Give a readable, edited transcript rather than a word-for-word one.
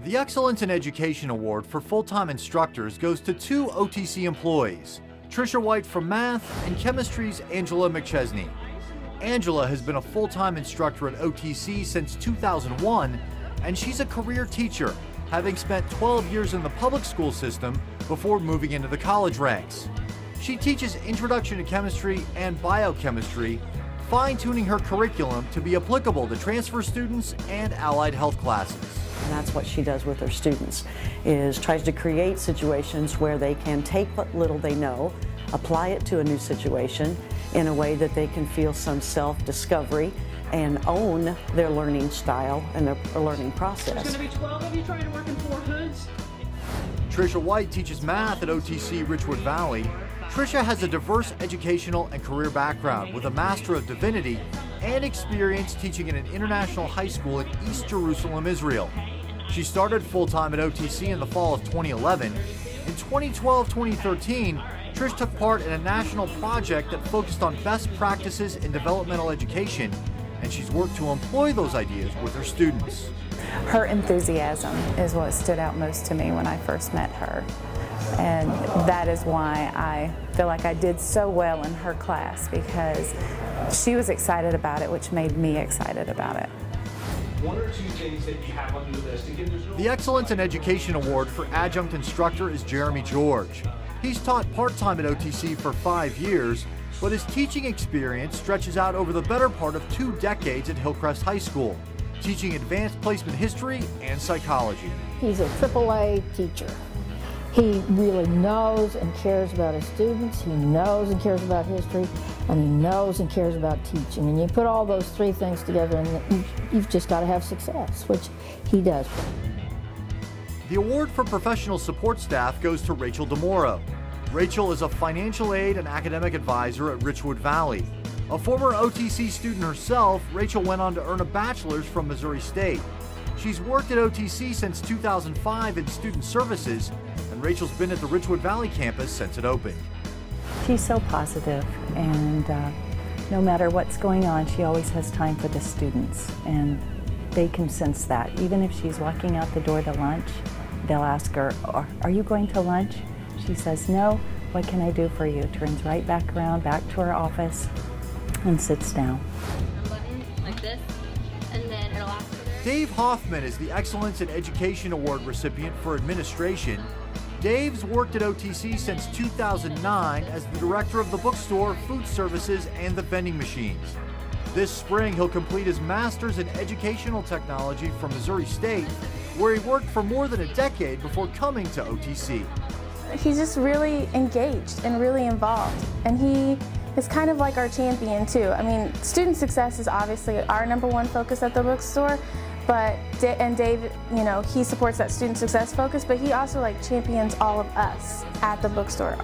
The Excellence in Education Award for full-time instructors goes to two OTC employees, Tricia White from Math and Chemistry's Angela McChesney. Angela has been a full-time instructor at OTC since 2001, and she's a career teacher, having spent 12 years in the public school system before moving into the college ranks. She teaches Introduction to Chemistry and Biochemistry, fine-tuning her curriculum to be applicable to transfer students and allied health classes. And that's what she does with her students, is tries to create situations where they can take what little they know, apply it to a new situation in a way that they can feel some self-discovery and own their learning style and their learning process. There's going to be 12 of you trying to work in 4 hoods. Tricia White teaches math at OTC Richwood Valley. Tricia has a diverse educational and career background with a Master of Divinity and experience teaching in an international high school in East Jerusalem, Israel. She started full-time at OTC in the fall of 2011. In 2012-2013, Trish took part in a national project that focused on best practices in developmental education, and she's worked to employ those ideas with her students. Her enthusiasm is what stood out most to me when I first met her. And that is why I feel like I did so well in her class, because she was excited about it, which made me excited about it. One or two things that you have on your list. Again, there's no... The Excellence in Education Award for Adjunct Instructor is Jeremy George. He's taught part-time at OTC for 5 years, but his teaching experience stretches out over the better part of 2 decades at Hillcrest High School, teaching advanced placement history and psychology. He's a AAA teacher. He really knows and cares about his students, he knows and cares about history, and he knows and cares about teaching. And you put all those 3 things together and you've just got to have success, which he does. The award for professional support staff goes to Rachel DeMoro. Rachel is a financial aid and academic advisor at Richwood Valley. A former OTC student herself, Rachel went on to earn a bachelor's from Missouri State. She's worked at OTC since 2005 in student services, and Rachel's been at the Richwood Valley campus since it opened. She's so positive, and no matter what's going on, she always has time for the students, and they can sense that. Even if she's walking out the door to lunch, they'll ask her, "Are you going to lunch?" She says, "No, what can I do for you?" Turns right back around, back to her office, and sits down. Button like this, and then it'll ask for their... Dave Hoffman is the Excellence in Education Award recipient for administration. Dave's worked at OTC since 2009 as the director of the bookstore, food services, and the vending machines. This spring, he'll complete his master's in educational technology from Missouri State, where he worked for more than a decade before coming to OTC. He's just really engaged and really involved, and he is kind of like our champion too. I mean, student success is obviously our #1 focus at the bookstore, but Dave, you know, he supports that student success focus, but he also like champions all of us at the bookstore.